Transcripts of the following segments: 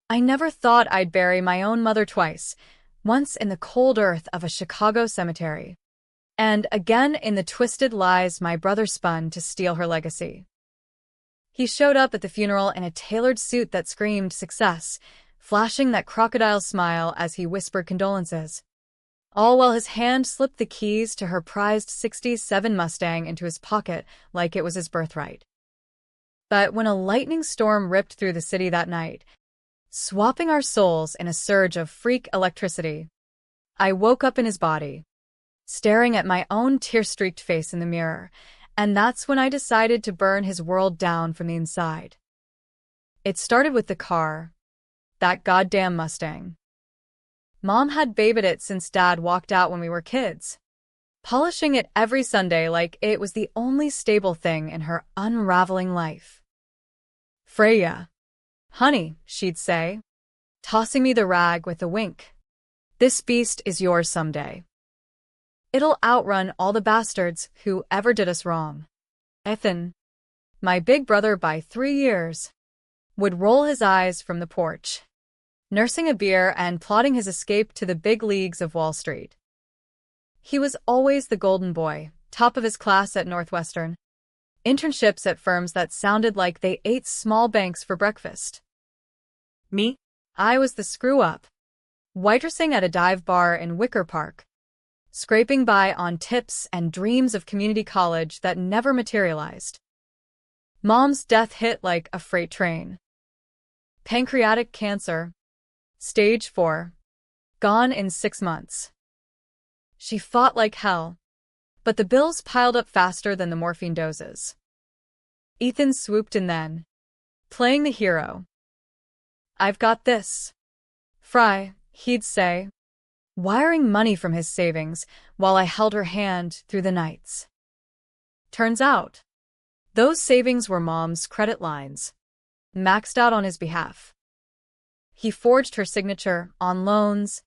I never thought I'd bury my own mother twice, once in the cold earth of a Chicago cemetery, and again in the twisted lies my brother spun to steal her legacy. He showed up at the funeral in a tailored suit that screamed success, flashing that crocodile smile as he whispered condolences, all while his hand slipped the keys to her prized '67 Mustang into his pocket like it was his birthright. But when a lightning storm ripped through the city that night, swapping our souls in a surge of freak electricity, I woke up in his body, staring at my own tear-streaked face in the mirror, and that's when I decided to burn his world down from the inside. It started with the car, that goddamn Mustang. Mom had babied it since Dad walked out when we were kids, polishing it every Sunday like it was the only stable thing in her unraveling life. "Freya, honey," she'd say, tossing me the rag with a wink. "This beast is yours someday. It'll outrun all the bastards who ever did us wrong." Ethan, my big brother by 3 years, would roll his eyes from the porch, nursing a beer and plotting his escape to the big leagues of Wall Street. He was always the golden boy, top of his class at Northwestern, internships at firms that sounded like they ate small banks for breakfast. Me? I was the screw-up, waitressing at a dive bar in Wicker Park, scraping by on tips and dreams of community college that never materialized. Mom's death hit like a freight train. Pancreatic cancer, stage 4, gone in 6 months. She fought like hell, but the bills piled up faster than the morphine doses. Ethan swooped in then, playing the hero. "I've got this, Fry," he'd say, wiring money from his savings while I held her hand through the nights. Turns out, those savings were Mom's credit lines, maxed out on his behalf. He forged her signature on loans,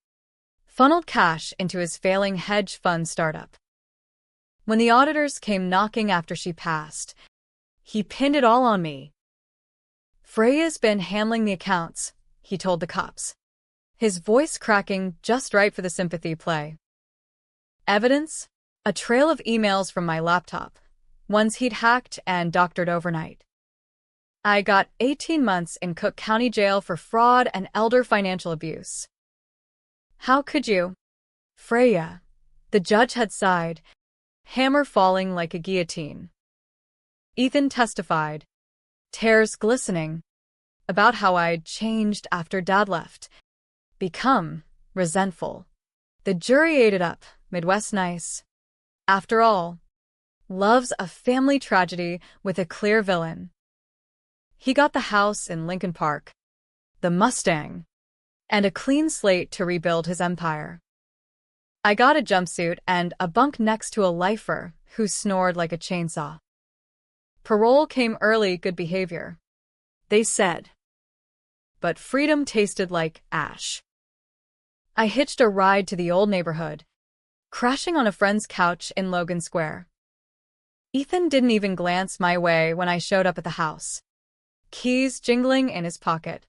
funneled cash into his failing hedge fund startup. When the auditors came knocking after she passed, he pinned it all on me. "Freya's been handling the accounts," he told the cops, his voice cracking just right for the sympathy play. Evidence? A trail of emails from my laptop, ones he'd hacked and doctored overnight. I got 18 months in Cook County Jail for fraud and elder financial abuse. "How could you, Freya?" the judge had sighed, hammer falling like a guillotine. Ethan testified, tears glistening, about how I'd changed after Dad left, become resentful. The jury ate it up, Midwest nice. After all, love's a family tragedy with a clear villain. He got the house in Lincoln Park, the Mustang, and a clean slate to rebuild his empire. I got a jumpsuit and a bunk next to a lifer who snored like a chainsaw. Parole came early, good behavior, they said. But freedom tasted like ash. I hitched a ride to the old neighborhood, crashing on a friend's couch in Logan Square. Ethan didn't even glance my way when I showed up at the house, keys jingling in his pocket.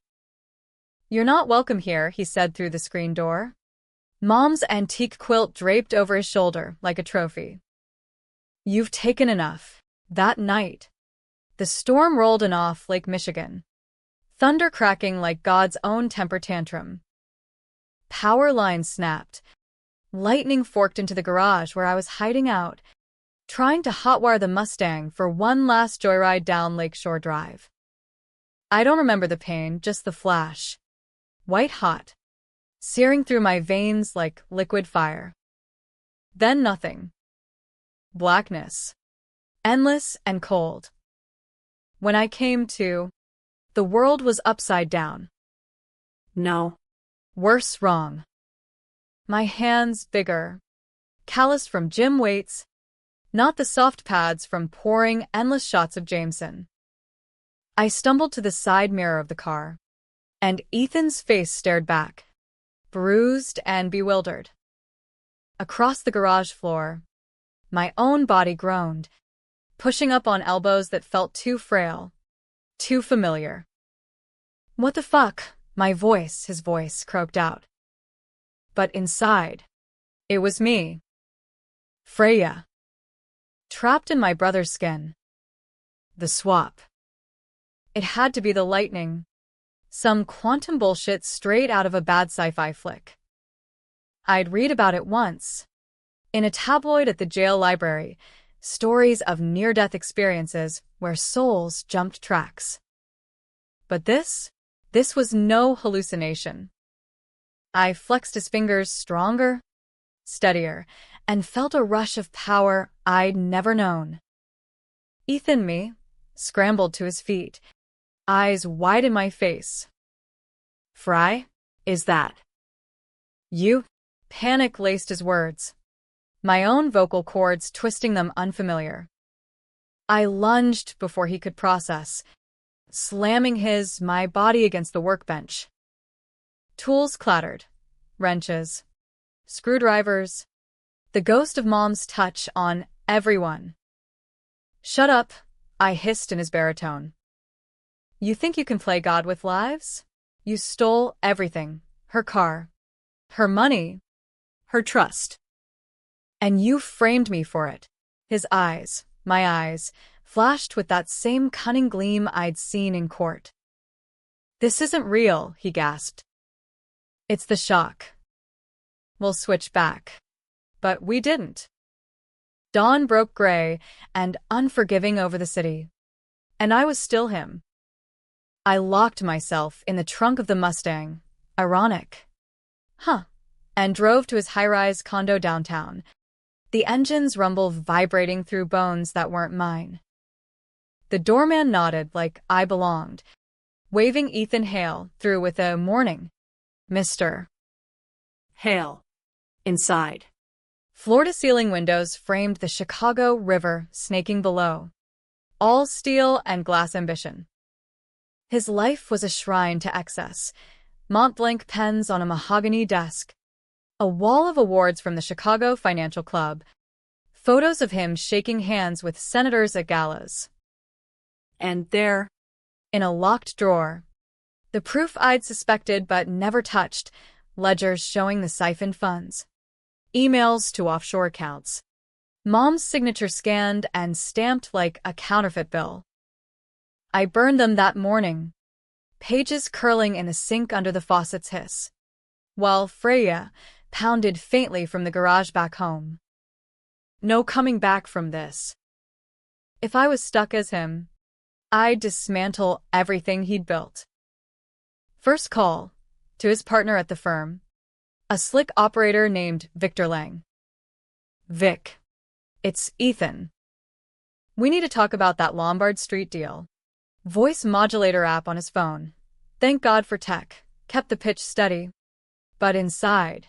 "You're not welcome here," he said through the screen door, Mom's antique quilt draped over his shoulder like a trophy. "You've taken enough." That night, the storm rolled in off Lake Michigan, thunder cracking like God's own temper tantrum. Power lines snapped, lightning forked into the garage where I was hiding out, trying to hotwire the Mustang for one last joyride down Lakeshore Drive. I don't remember the pain, just the flash, white hot, searing through my veins like liquid fire. Then nothing. Blackness. Endless and cold. When I came to, the world was upside down. No. Worse, wrong. My hands bigger, calloused from gym weights, not the soft pads from pouring endless shots of Jameson. I stumbled to the side mirror of the car, and Ethan's face stared back, bruised and bewildered. Across the garage floor, my own body groaned, pushing up on elbows that felt too frail, too familiar. "What the fuck?" His voice croaked out. But inside, it was me. Freya. Trapped in my brother's skin. The swap. It had to be the lightning. Some quantum bullshit straight out of a bad sci-fi flick. I'd read about it once. In a tabloid at the jail library, stories of near-death experiences where souls jumped tracks. But this was no hallucination. I flexed his fingers stronger, steadier, and felt a rush of power I'd never known. Ethan me scrambled to his feet, eyes wide in my face. Fry, is that you? Panic laced his words, my own vocal cords twisting them unfamiliar. I lunged before he could process, slamming my body against the workbench. Tools clattered, wrenches, screwdrivers, the ghost of Mom's touch on everyone. Shut up, I hissed in his baritone. You think you can play God with lives? You stole everything, her car, her money, her trust. And you framed me for it. His eyes, my eyes, flashed with that same cunning gleam I'd seen in court. This isn't real, he gasped. It's the shock. We'll switch back. But we didn't. Dawn broke gray and unforgiving over the city. And I was still him. I locked myself in the trunk of the Mustang. Ironic. And drove to his high-rise condo downtown, the engine's rumble vibrating through bones that weren't mine. The doorman nodded like I belonged, waving Ethan Hale through with a morning. Mr. Hale. Inside. Floor-to-ceiling windows framed the Chicago River snaking below. All steel and glass ambition. His life was a shrine to excess. Mont-Blanc pens on a mahogany desk. A wall of awards from the Chicago Financial Club. Photos of him shaking hands with senators at galas. And there, in a locked drawer, the proof I'd suspected but never touched, ledgers showing the siphoned funds. Emails to offshore accounts. Mom's signature scanned and stamped like a counterfeit bill. I burned them that morning, pages curling in the sink under the faucet's hiss, while Freya pounded faintly from the garage back home. No coming back from this. If I was stuck as him, I'd dismantle everything he'd built. First call, to his partner at the firm, a slick operator named Victor Lang. Vic, it's Ethan. We need to talk about that Lombard Street deal. Voice modulator app on his phone. Thank God for tech, kept the pitch steady. But inside,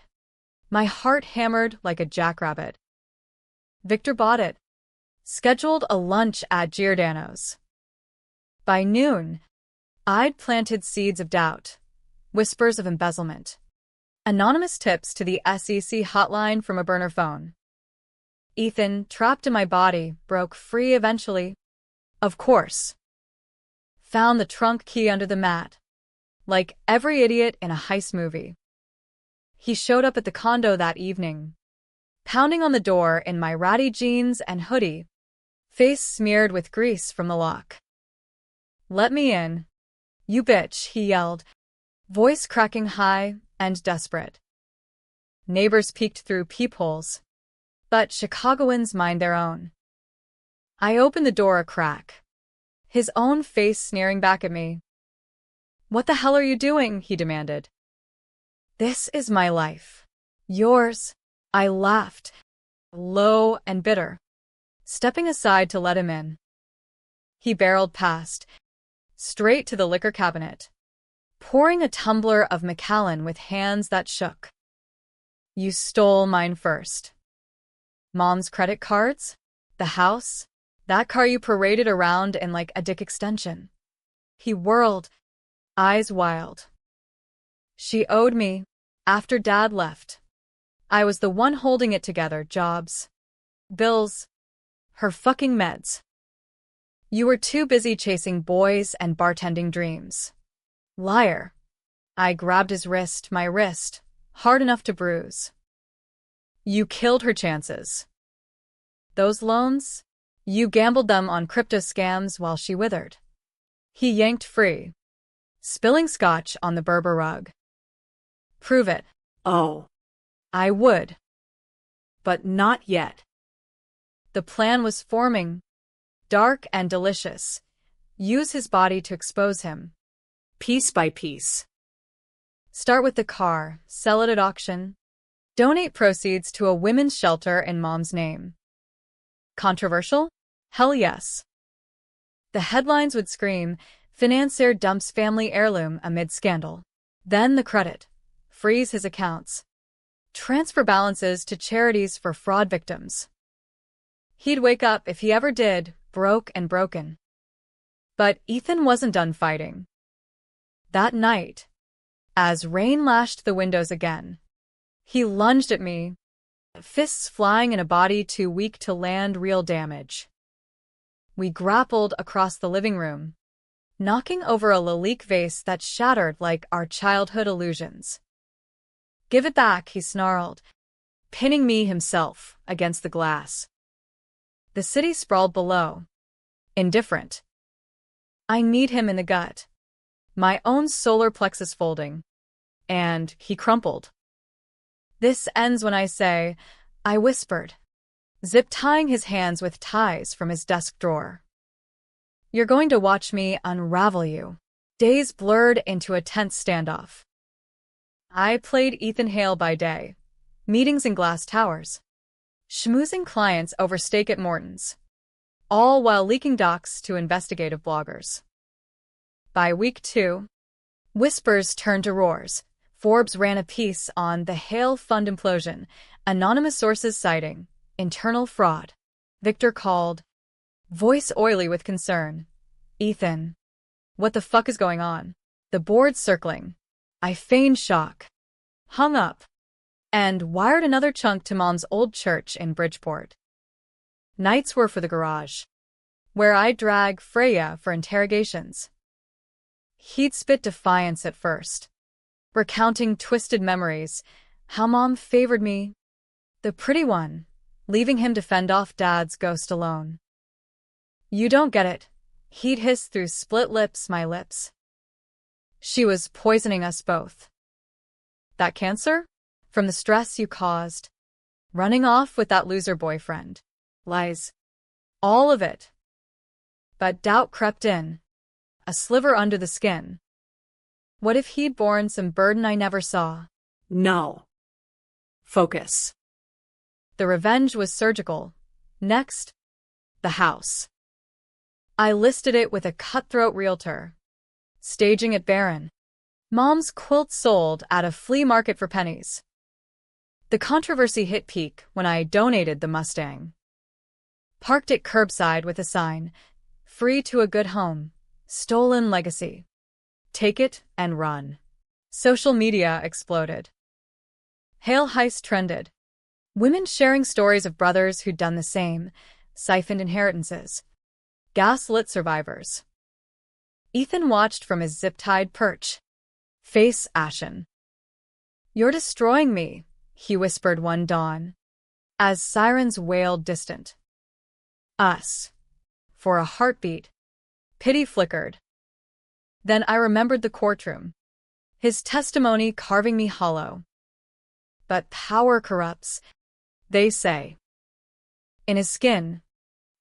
my heart hammered like a jackrabbit. Victor bought it. Scheduled a lunch at Giordano's. By noon, I'd planted seeds of doubt, whispers of embezzlement, anonymous tips to the SEC hotline from a burner phone. Ethan, trapped in my body, broke free eventually. Of course. Found the trunk key under the mat, like every idiot in a heist movie. He showed up at the condo that evening, pounding on the door in my ratty jeans and hoodie, face smeared with grease from the lock. Let me in, you bitch, he yelled, voice cracking high and desperate. Neighbors peeked through peepholes, but Chicagoans mind their own. I opened the door a crack, his own face sneering back at me. What the hell are you doing? He demanded. This is my life. Yours. I laughed, low and bitter, stepping aside to let him in. He barreled past, straight to the liquor cabinet, pouring a tumbler of Macallan with hands that shook. You stole mine first. Mom's credit cards? The house? That car you paraded around in like a dick extension. He whirled, eyes wild. She owed me, after Dad left. I was the one holding it together, jobs, bills, her fucking meds. You were too busy chasing boys and bartending dreams. Liar. I grabbed his wrist, my wrist, hard enough to bruise. You killed her chances. Those loans? You gambled them on crypto scams while she withered. He yanked free, spilling scotch on the Berber rug. Prove it. Oh. I would. But not yet. The plan was forming, dark and delicious. Use his body to expose him. Piece by piece. Start with the car, sell it at auction. Donate proceeds to a women's shelter in Mom's name. Controversial? Hell yes. The headlines would scream, financier dumps family heirloom amid scandal. Then the credit. Freeze his accounts. Transfer balances to charities for fraud victims. He'd wake up, if he ever did, broke and broken. But Ethan wasn't done fighting. That night, as rain lashed the windows again, he lunged at me, fists flying in a body too weak to land real damage. We grappled across the living room, knocking over a Lalique vase that shattered like our childhood illusions. Give it back, he snarled, pinning me himself against the glass. The city sprawled below, indifferent. I kneed him in the gut, my own solar plexus folding, and he crumpled. This ends when I say, I whispered, zip-tying his hands with ties from his desk drawer. You're going to watch me unravel you. Days blurred into a tense standoff. I played Ethan Hale by day, meetings in glass towers, schmoozing clients over steak at Morton's, all while leaking docs to investigative bloggers. By week 2, whispers turned to roars. Forbes ran a piece on the Hale Fund implosion, anonymous sources citing internal fraud. Victor called, voice oily with concern. Ethan, what the fuck is going on? The board circling. I feigned shock, hung up, and wired another chunk to Mom's old church in Bridgeport. Nights were for the garage, where I'd drag Freya for interrogations. He'd spit defiance at first, recounting twisted memories, how Mom favored me, the pretty one, leaving him to fend off Dad's ghost alone. You don't get it, he'd hiss through split lips, my lips. She was poisoning us both. That cancer? From the stress you caused. Running off with that loser boyfriend. Lies. All of it. But doubt crept in. A sliver under the skin. What if he'd borne some burden I never saw? No. Focus. The revenge was surgical. Next, the house. I listed it with a cutthroat realtor. Staging it barren. Mom's quilt sold at a flea market for pennies. The controversy hit peak when I donated the Mustang. Parked it curbside with a sign, free to a good home, stolen legacy. Take it and run. Social media exploded. Hale heist trended. Women sharing stories of brothers who'd done the same, siphoned inheritances. Gaslit survivors. Ethan watched from his zip-tied perch, face ashen. You're destroying me, he whispered one dawn, as sirens wailed distant. Us. For a heartbeat. Pity flickered. Then I remembered the courtroom, his testimony carving me hollow. But power corrupts, they say. In his skin,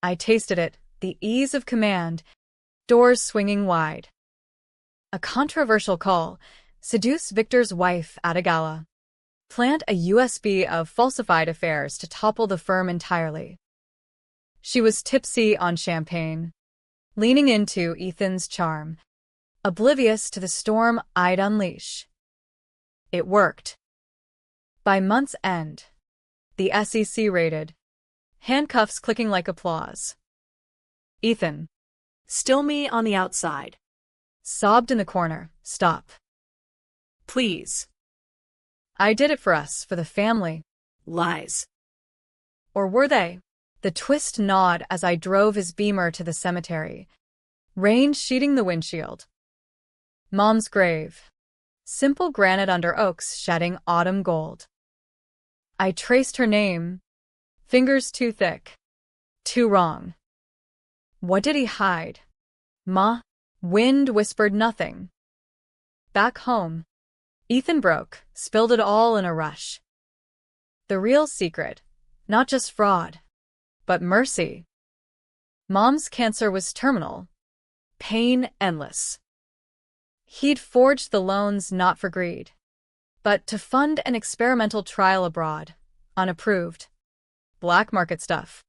I tasted it, the ease of command, doors swinging wide. A controversial call, seduce Victor's wife at a gala. Plant a USB of falsified affairs to topple the firm entirely. She was tipsy on champagne, leaning into Ethan's charm, oblivious to the storm I'd unleash. It worked. By month's end, the SEC raided, handcuffs clicking like applause. Ethan, Still me on the outside. sobbed in the corner. Stop. Please. I did it for us, for the family. Lies. Or were they? The twist gnawed as I drove his Beamer to the cemetery, rain sheeting the windshield. Mom's grave. simple granite under oaks shedding autumn gold. I traced her name. Fingers too thick. Too wrong. What did he hide? Ma? Wind whispered nothing. Back home, Ethan broke, spilled it all in a rush. The real secret, not just fraud, but mercy. Mom's cancer was terminal. Pain endless. He'd forged the loans not for greed, but to fund an experimental trial abroad, unapproved. Black market stuff.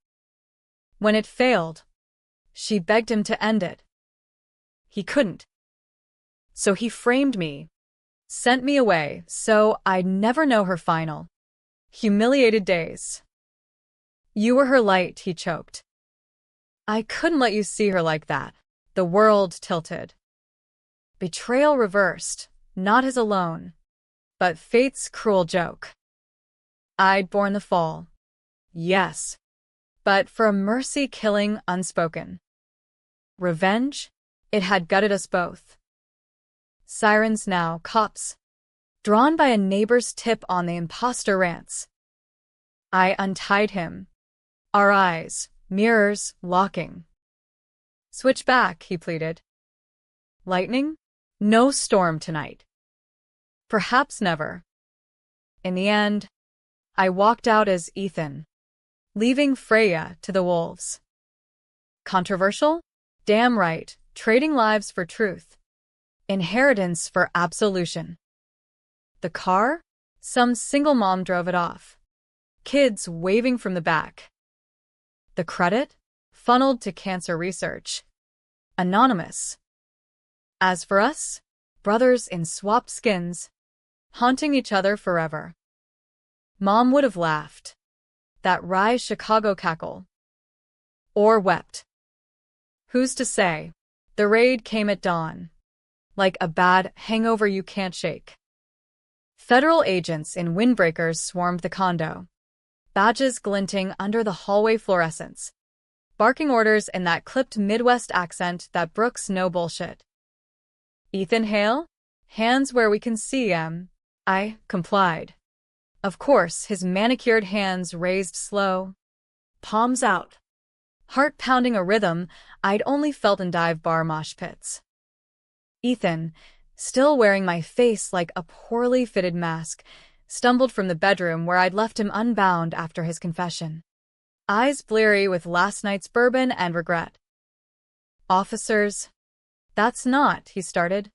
When it failed, she begged him to end it. He couldn't. So he framed me, sent me away so I'd never know her final, humiliated days. You were her light, he choked. I couldn't let you see her like that. The world tilted. Betrayal reversed, not his alone, but fate's cruel joke. I'd borne the fall. Yes, but for a mercy killing unspoken. Revenge? It had gutted us both. Sirens now, cops. Drawn by a neighbor's tip on the imposter rants. I untied him. Our eyes, mirrors, locking. Switch back, he pleaded. Lightning? No storm tonight. Perhaps never. In the end, I walked out as Ethan, leaving Freya to the wolves. Controversial? Damn right, trading lives for truth. Inheritance for absolution. The car? Some single mom drove it off. Kids waving from the back. The credit? Funneled to cancer research. Anonymous. As for us, brothers in swapped skins, haunting each other forever. Mom would have laughed. That wry Chicago cackle. Or wept. Who's to say? The raid came at dawn. Like a bad hangover you can't shake. Federal agents in windbreakers swarmed the condo. Badges glinting under the hallway fluorescents. Barking orders in that clipped Midwest accent that brooks no bullshit. Ethan Hale? Hands where we can see 'em. I complied. Of course, his manicured hands raised slow. Palms out. Heart pounding a rhythm I'd only felt in dive bar mosh pits. Ethan, still wearing my face like a poorly fitted mask, stumbled from the bedroom where I'd left him unbound after his confession. Eyes bleary with last night's bourbon and regret. Officers? That's not, he started.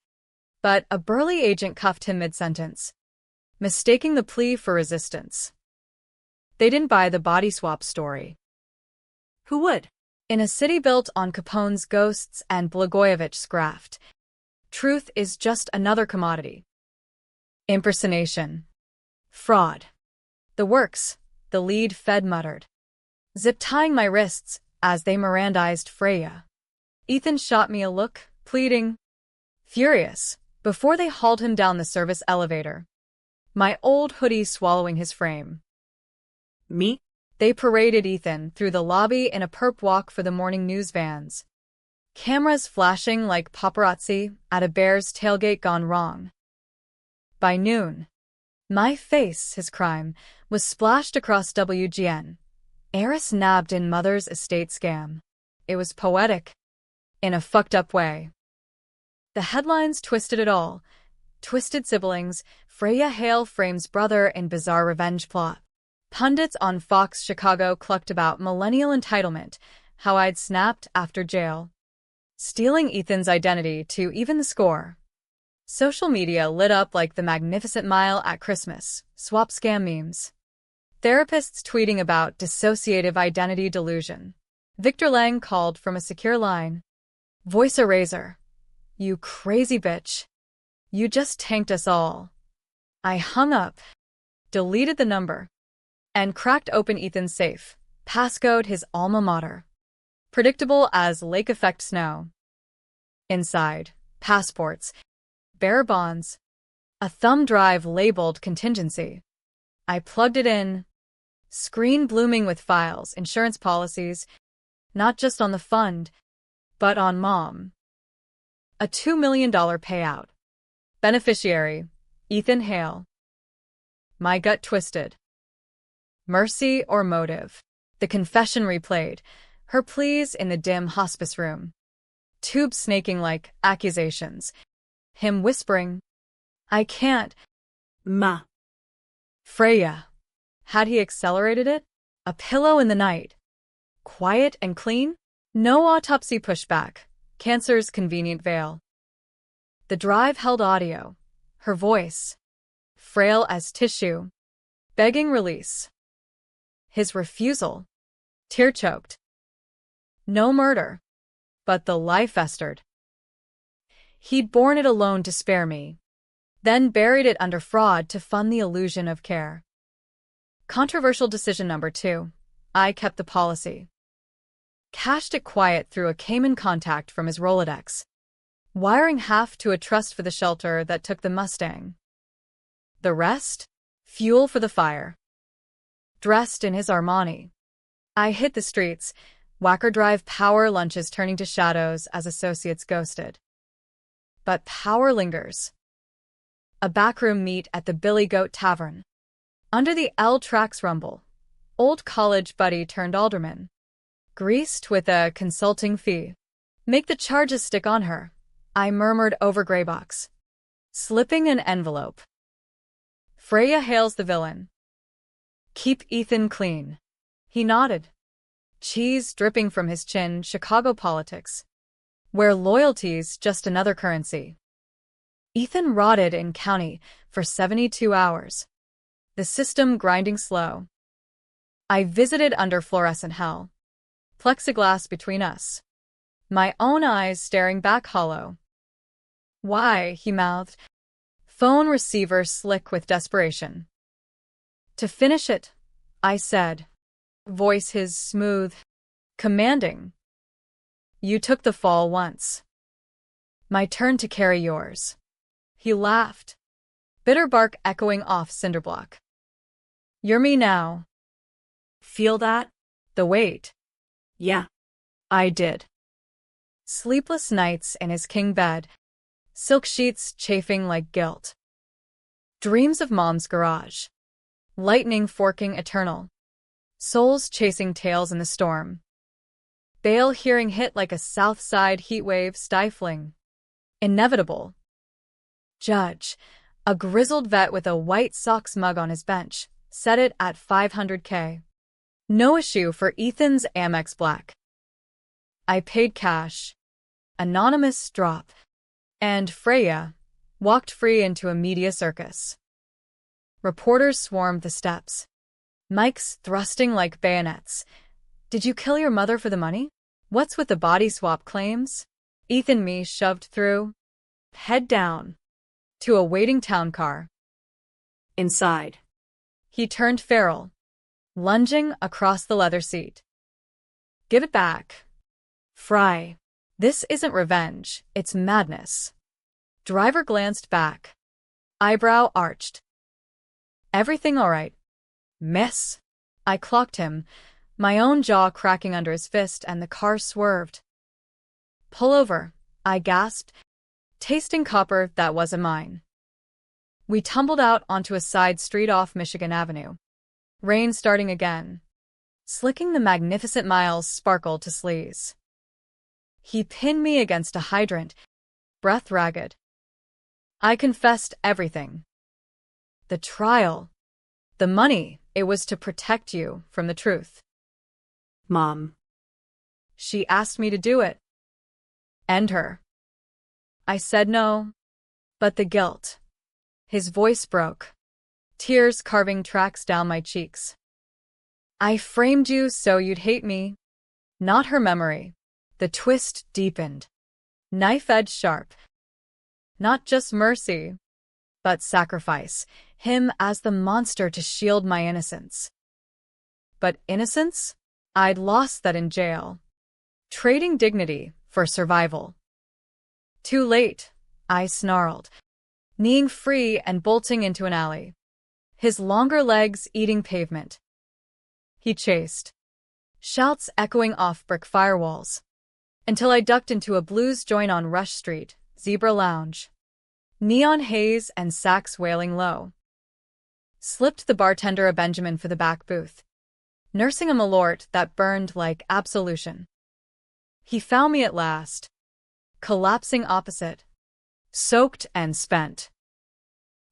But a burly agent cuffed him mid-sentence, mistaking the plea for resistance. They didn't buy the body swap story. Who would? In a city built on Capone's ghosts and Blagojevich's graft, truth is just another commodity. Impersonation. Fraud. The works, the lead Fed muttered, zip-tying my wrists as they Mirandized Freya. Ethan shot me a look, pleading, furious, before they hauled him down the service elevator. My old hoodie swallowing his frame. Me? They paraded Ethan through the lobby in a perp walk for the morning news vans. Cameras flashing like paparazzi at a Bears tailgate gone wrong. By noon, my face, his crime, was splashed across WGN. Heiress nabbed in mother's estate scam. It was poetic. In a fucked up way. The headlines twisted it all. Twisted siblings, Freya Hale frames brother in bizarre revenge plot. Pundits on Fox Chicago clucked about millennial entitlement, how I'd snapped after jail. Stealing Ethan's identity to even the score. Social media lit up like the Magnificent Mile at Christmas, swap scam memes. Therapists tweeting about dissociative identity delusion. Victor Lang called from a secure line. Voice eraser. You crazy bitch. You just tanked us all. I hung up, deleted the number, and cracked open Ethan's safe, passcode his alma mater. Predictable as lake effect snow. Inside, passports, bearer bonds, a thumb drive labeled contingency. I plugged it in. Screen blooming with files, insurance policies, not just on the fund, but on Mom. A $2 million payout. Beneficiary, Ethan Hale. My gut twisted. Mercy or motive? The confession replayed, her pleas in the dim hospice room. Tubes snaking like accusations. Him whispering, I can't. Ma. Freya. Had he accelerated it? A pillow in the night. Quiet and clean? No autopsy pushback. Cancer's convenient veil. The drive held audio. Her voice. Frail as tissue. Begging release. His refusal. Tear-choked. No murder. But the lie festered. He'd borne it alone to spare me. Then buried it under fraud to fund the illusion of care. Controversial decision number 2. I kept the policy. Cashed it quiet through a Cayman contact from his Rolodex. Wiring half to a trust for the shelter that took the Mustang. The rest? Fuel for the fire. Dressed in his Armani. I hit the streets, Whacker Drive power lunches turning to shadows as associates ghosted. But power lingers. A backroom meet at the Billy Goat Tavern. Under the L tracks rumble, old college buddy turned alderman. Greased with a consulting fee. Make the charges stick on her, I murmured over Greybox. Slipping an envelope. Freya hails the villain. Keep Ethan clean. He nodded. Cheese dripping from his chin, Chicago politics. Where loyalty's just another currency. Ethan rotted in county for 72 hours. The system grinding slow. I visited under fluorescent hell. Plexiglass between us. My own eyes staring back hollow. Why, he mouthed. Phone receiver slick with desperation. To finish it, I said. Voice his smooth, commanding. You took the fall once. My turn to carry yours. He laughed. Bitter bark echoing off cinderblock. You're me now. Feel that? The weight. Yeah. I did. Sleepless nights in his king bed. Silk sheets chafing like guilt. Dreams of mom's garage. Lightning forking eternal. Souls chasing tails in the storm. Bale hearing hit like a south side heatwave stifling. Inevitable. Judge, a grizzled vet with a White Sox mug on his bench, set it at $500K. No issue for Ethan's Amex Black. I paid cash. Anonymous drop. And Freya walked free into a media circus. Reporters swarmed the steps. Mics thrusting like bayonets. Did you kill your mother for the money? What's with the body swap claims? Ethan me shoved through. Head down. To a waiting town car. Inside. He turned feral. Lunging across the leather seat. Give it back. Fry. This isn't revenge, it's madness. Driver glanced back. Eyebrow arched. Everything all right? Miss. I clocked him, my own jaw cracking under his fist, and the car swerved. Pull over, I gasped, tasting copper that wasn't mine. We tumbled out onto a side street off Michigan Avenue. Rain starting again. Slicking the magnificent miles sparkled to sleaze. He pinned me against a hydrant, breath ragged. I confessed everything. The trial. The money, it was to protect you from the truth. Mom. She asked me to do it. End her. I said no. But the guilt. His voice broke. Tears carving tracks down my cheeks. I framed you so you'd hate me. Not her memory. The twist deepened. Knife edge sharp. Not just mercy, but sacrifice. Him as the monster to shield my innocence. But innocence? I'd lost that in jail. Trading dignity for survival. Too late, I snarled, kneeing free and bolting into an alley. His longer legs eating pavement. He chased. Shouts echoing off brick firewalls. Until I ducked into a blues joint on Rush Street, Zebra Lounge. Neon haze and sax wailing low. Slipped the bartender a Benjamin for the back booth, nursing a malort that burned like absolution. He found me at last, collapsing opposite, soaked and spent.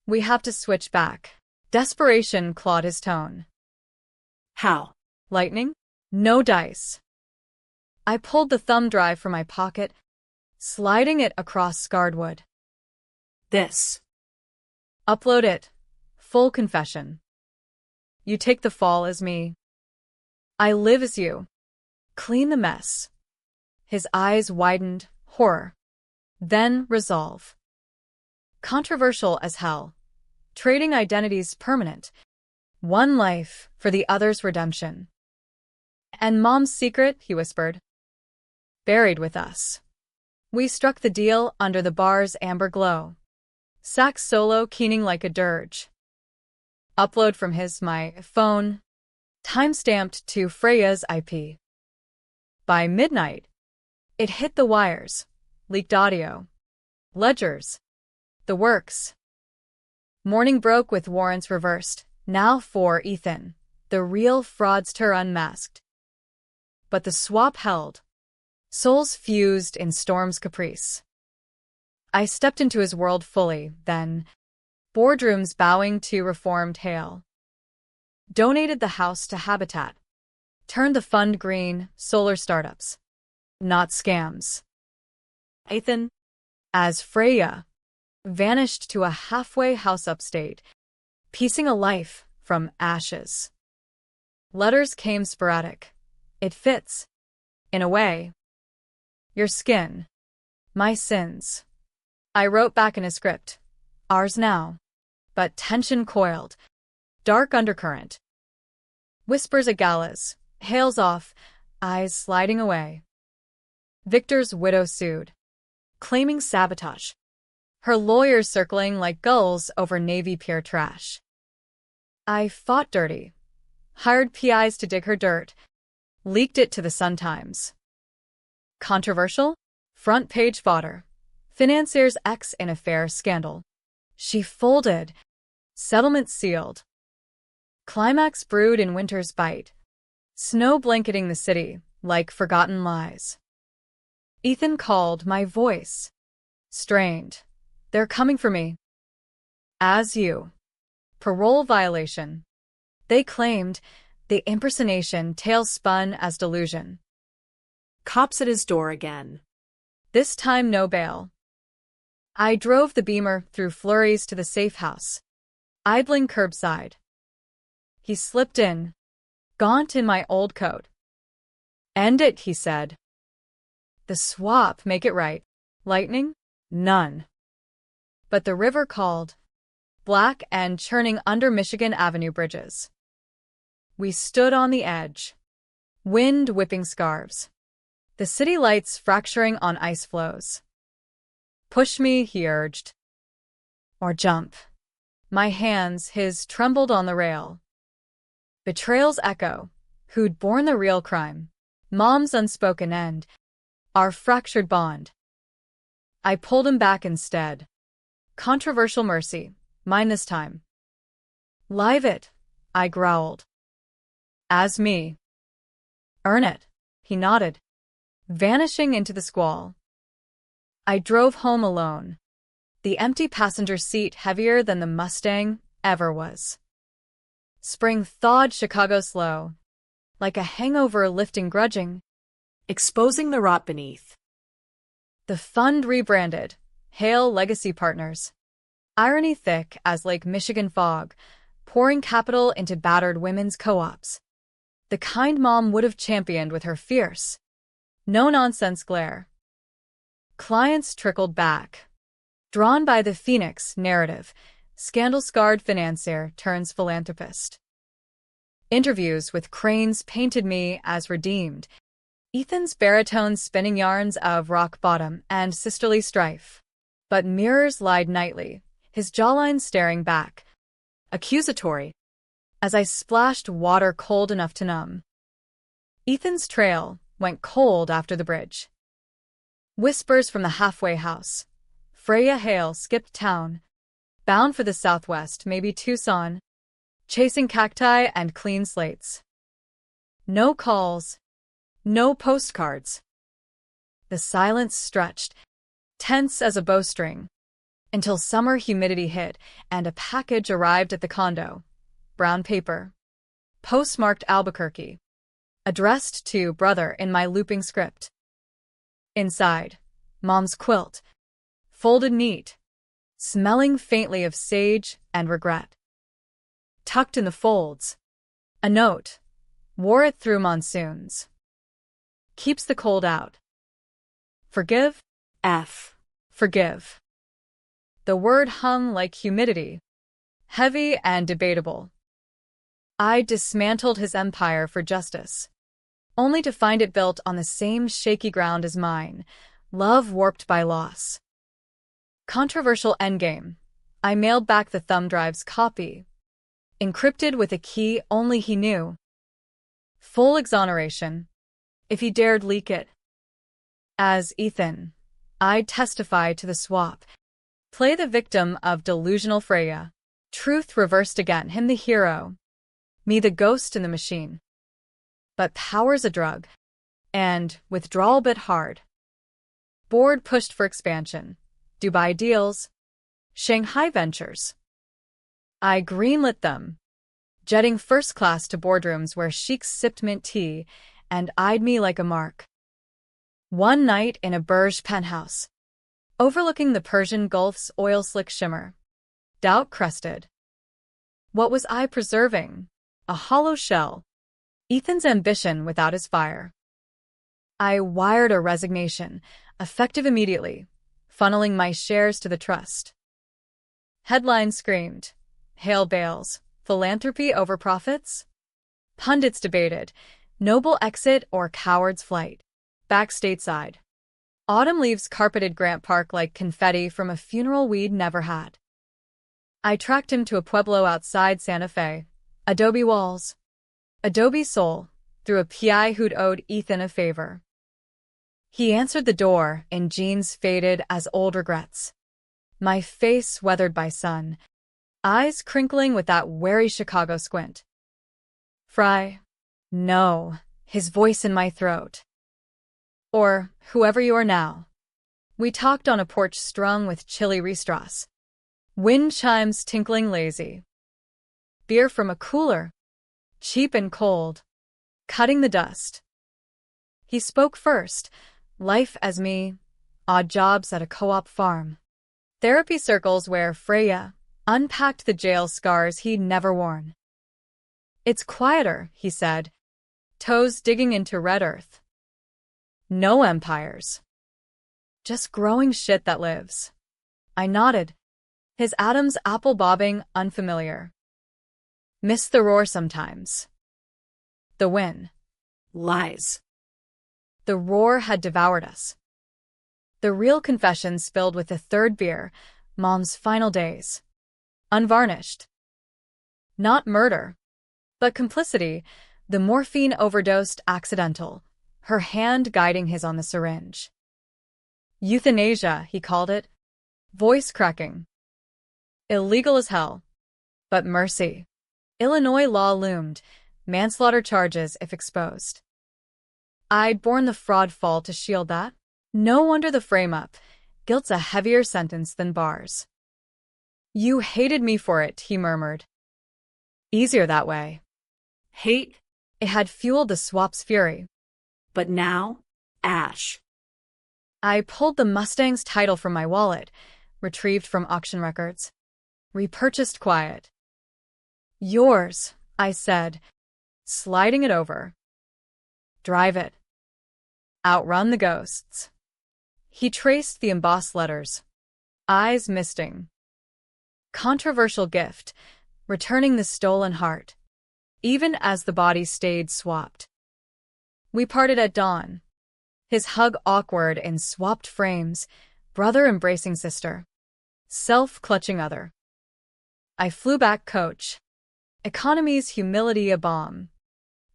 We have to switch back. Desperation clawed his tone. How? Lightning? No dice. I pulled the thumb drive from my pocket, sliding it across scarred wood. This. Upload it. Full confession. You take the fall as me. I live as you. Clean the mess. His eyes widened, horror. Then resolve. Controversial as hell. Trading identities permanent. One life for the other's redemption. And Mom's secret, he whispered. Buried with us. We struck the deal under the bar's amber glow. Sax solo keening like a dirge. Upload from my phone. Timestamped to Freya's IP. By midnight, it hit the wires. Leaked audio. Ledgers. The works. Morning broke with warrants reversed. Now for Ethan, the real fraudster unmasked. But the swap held. Souls fused in storm's caprice. I stepped into his world fully, then, boardrooms bowing to reformed hail. Donated the house to Habitat. Turned the fund green, solar startups. Not scams. Ethan, as Freya, vanished to a halfway house upstate, piecing a life from ashes. Letters came sporadic. It fits, in a way. Your skin. My sins. I wrote back in a script. Ours now. But tension coiled. Dark undercurrent. Whispers at galas. Hails off. Eyes sliding away. Victor's widow sued, claiming sabotage. Her lawyers circling like gulls over Navy Pier trash. I fought dirty. Hired PIs to dig her dirt. Leaked it to the Sun-Times. Controversial? Front page fodder. Financier's ex in affair scandal. She folded. Settlement sealed. Climax brewed in winter's bite. Snow blanketing the city like forgotten lies. Ethan called, my voice strained. They're coming for me. As you. Parole violation. They claimed the impersonation tale spun as delusion. Cops at his door again. This time no bail. I drove the Beamer through flurries to the safe house, idling curbside. He slipped in, gaunt in my old coat. End it, he said. The swap, make it right. Lightning? None. But the river called, black and churning under Michigan Avenue bridges. We stood on the edge, wind whipping scarves, the city lights fracturing on ice floes. Push me, he urged. Or jump. My hands, his, trembled on the rail. Betrayal's echo, who'd borne the real crime, Mom's unspoken end, our fractured bond. I pulled him back instead. Controversial mercy, mine this time. Live it, I growled. As me. Earn it, he nodded, vanishing into the squall. I drove home alone, the empty passenger seat heavier than the Mustang ever was. Spring thawed Chicago slow, like a hangover lifting grudging, exposing the rot beneath. The fund rebranded, Hail Legacy Partners. Irony thick as Lake Michigan fog, pouring capital into battered women's co-ops. The kind Mom would have championed with her fierce, no-nonsense glare. Clients trickled back. Drawn by the Phoenix narrative, scandal-scarred financier turns philanthropist. Interviews with cranes painted me as redeemed. Ethan's baritone spinning yarns of rock bottom and sisterly strife. But mirrors lied nightly, his jawline staring back, accusatory, as I splashed water cold enough to numb. Ethan's trail went cold after the bridge. Whispers from the halfway house, Freya Hale skipped town, bound for the southwest, maybe Tucson, chasing cacti and clean slates. No calls, no postcards. The silence stretched, tense as a bowstring, until summer humidity hit and a package arrived at the condo. Brown paper, postmarked Albuquerque, addressed to brother in my looping script. Inside, Mom's quilt, folded neat, smelling faintly of sage and regret. Tucked in the folds, a note, wore it through monsoons. Keeps the cold out. Forgive? Forgive. The word hung like humidity, heavy and debatable. I dismantled his empire for justice, only to find it built on the same shaky ground as mine, love warped by loss. Controversial endgame. I mailed back the thumb drive's copy, encrypted with a key only he knew. Full exoneration, if he dared leak it. As Ethan, I'd testify to the swap, play the victim of delusional Freya. Truth reversed again, him the hero, me the ghost in the machine. But power's a drug, and withdrawal bit hard. Board pushed for expansion, Dubai deals, Shanghai ventures. I greenlit them, jetting first class to boardrooms where sheiks sipped mint tea and eyed me like a mark. One night in a Burj penthouse, overlooking the Persian Gulf's oil-slick shimmer, doubt-crusted. What was I preserving? A hollow shell, Ethan's ambition without his fire. I wired a resignation, effective immediately, funneling my shares to the trust. Headline screamed, Hale bails, philanthropy over profits? Pundits debated, noble exit or coward's flight. Back stateside. Autumn leaves carpeted Grant Park like confetti from a funeral we'd never had. I tracked him to a pueblo outside Santa Fe. Adobe walls. Adobe soul, through a PI who'd owed Ethan a favor. He answered the door in jeans faded as old regrets. My face weathered by sun, eyes crinkling with that wary Chicago squint. Fry? No, his voice in my throat. Or whoever you are now. We talked on a porch strung with chilly restrass. Wind chimes tinkling lazy. Beer from a cooler, cheap and cold, cutting the dust. He spoke first, life as me, odd jobs at a co-op farm. Therapy circles where Freya unpacked the jail scars he'd never worn. It's quieter, he said, toes digging into red earth. No empires. Just growing shit that lives. I nodded, his atoms apple bobbing unfamiliar. Miss the roar sometimes. The win. Lies. The roar had devoured us. The real confession spilled with the third beer, Mom's final days. Unvarnished. Not murder, but complicity, the morphine overdosed accidental, her hand guiding his on the syringe. Euthanasia, he called it. Voice cracking. Illegal as hell. But mercy. Illinois law loomed, manslaughter charges if exposed. I'd borne the fraud fall to shield that. No wonder the frame-up. Guilt's a heavier sentence than bars. You hated me for it, he murmured. Easier that way. Hate? It had fueled the swap's fury. But now, ash. I pulled the Mustang's title from my wallet, retrieved from auction records. Repurchased quiet. Yours, I said, sliding it over. Drive it. Outrun the ghosts. He traced the embossed letters, eyes misting. Controversial gift, returning the stolen heart, even as the body stayed swapped. We parted at dawn, his hug awkward in swapped frames, brother embracing sister, self clutching other. I flew back coach, economy's humility a bomb,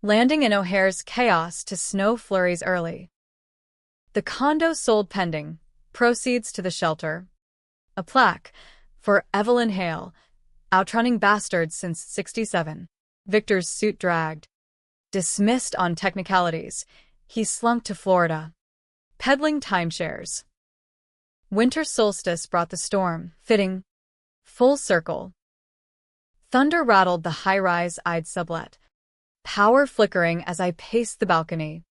landing in O'Hare's chaos to snow flurries early. The condo sold pending, proceeds to the shelter. A plaque for Evelyn Hale, outrunning bastards since '67. Victor's suit dragged. Dismissed on technicalities, he slunk to Florida, peddling timeshares. Winter solstice brought the storm, fitting. Full circle. Thunder rattled the high-rise I'd sublet, power flickering as I paced the balcony.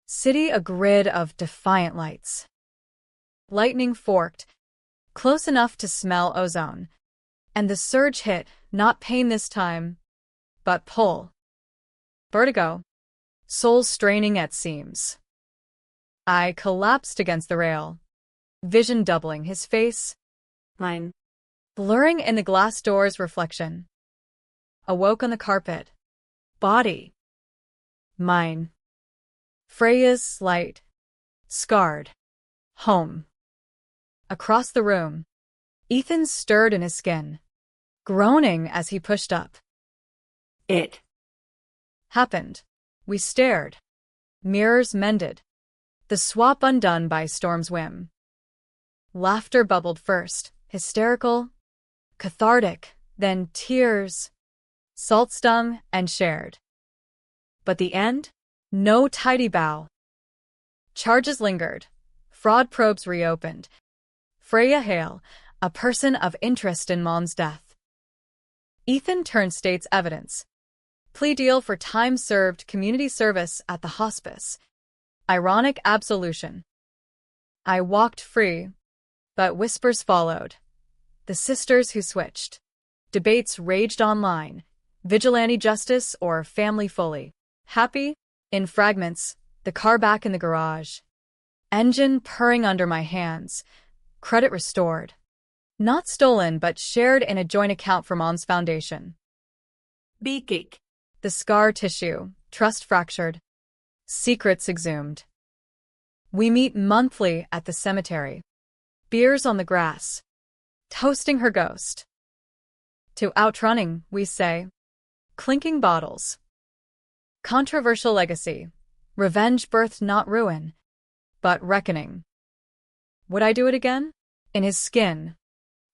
City a grid of defiant lights. Lightning forked, close enough to smell ozone. And the surge hit, not pain this time, but pull. Vertigo. Soul straining at seams. I collapsed against the rail, vision doubling, his face, Mine. blurring in the glass door's reflection. Awoke on the carpet. Body. Mine. Freya's slight. Scarred. Home. Across the room, Ethan stirred in his skin, groaning as he pushed up. It. Happened. We stared. Mirrors mended. The swap undone by Storm's whim. Laughter bubbled first, hysterical, cathartic, then tears, salt-stung and shared. But the end? No tidy bow. Charges lingered. Fraud probes reopened. Freya Hale, a person of interest in Mom's death. Ethan turned state's evidence. Plea deal for time served community service at the hospice. Ironic absolution. I walked free, but whispers followed. The sisters who switched. Debates raged online. Vigilante justice or family fully. Happy? In fragments, the car back in the garage. Engine purring under my hands. Credit restored. Not stolen, but shared in a joint account for Mom's foundation. Beakik. The scar tissue, trust fractured. Secrets exhumed. We meet monthly at the cemetery. Beers on the grass. Toasting her ghost. To outrunning, we say. Clinking bottles. Controversial legacy. Revenge birthed not ruin, but reckoning. Would I do it again? In his skin?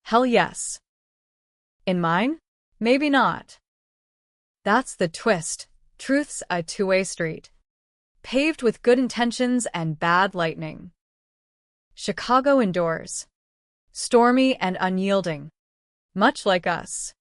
Hell yes. In mine? Maybe not. That's the twist. Truth's a two-way street, paved with good intentions and bad lightning. Chicago endures. Stormy and unyielding. Much like us.